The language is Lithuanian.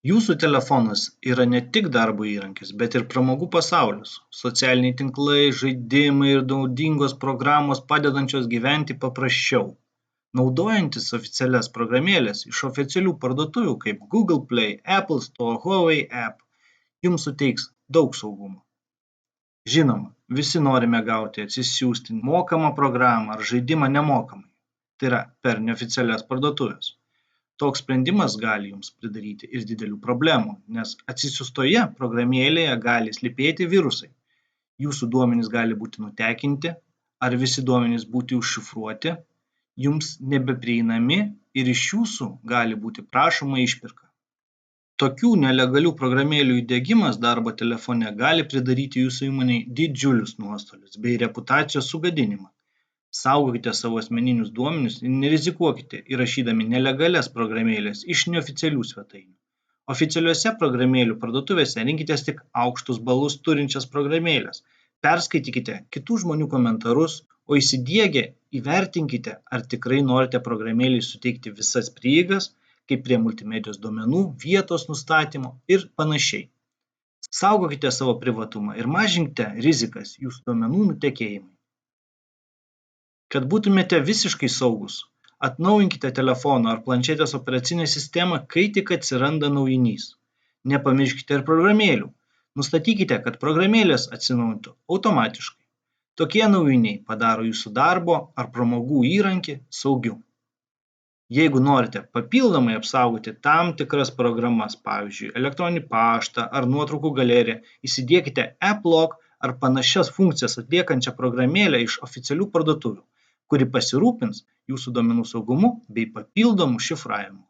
Jūsų telefonas yra ne tik darbo įrankis, bet ir pramogų pasaulis. Socialiniai tinklai, žaidimai ir naudingos programos padedančios gyventi paprasčiau. Naudojantis oficialias programėlės iš oficialių parduotuvių kaip Google Play, Apple Store, Huawei App jums suteiks daug saugumo. Žinoma, visi norime gauti atsisiųsti mokamą programą ar žaidimą nemokamai. Tai yra per neoficialias parduotuvės. Toks sprendimas gali jums pridaryti ir didelių problemų, nes atsisiųstoje programėlėje gali slypėti virusai. Jūsų duomenys gali būti nutekinti, ar visi duomenys būti užšifruoti, jums nebeprieinami ir iš jūsų gali būti prašoma išpirka. Tokių nelegalių programėlių įdiegimas darbo telefone gali pridaryti jūsų įmonei didžiulius nuostolius bei reputacijos sugadinimą. Saugokite savo asmeninius duomenis ir nerizikuokite įrašydami nelegalias programėlės iš neoficialių svetainių. Oficialiuose programėlių parduotuvėse rinkitės tik aukštus balus turinčias programėlės. Perskaitykite kitų žmonių komentarus, o įsidiegę įvertinkite, ar tikrai norite programėlei suteikti visas prieigas, kaip prie multimedijos duomenų, vietos nustatymo ir panašiai. Saugokite savo privatumą ir mažinkite rizikas jūsų duomenų nutekėjimui. Kad būtumėte visiškai saugus, atnaujinkite telefono ar planšetės operacinę sistemą, kai tik atsiranda naujinys. Nepamirškite ir programėlių. Nustatykite, kad programėlės atsinaujintų automatiškai. Tokie naujiniai padaro jūsų darbo ar pramogų įrankį saugiu. Jeigu norite papildomai apsaugoti tam tikras programas, pavyzdžiui, elektroninį paštą ar nuotraukų galeriją, įsidiekite AppLock ar panašias funkcijas atliekančią programėlę iš oficialių parduotuvių, kuri pasirūpins jūsų duomenų saugumu bei papildomų šifravimu.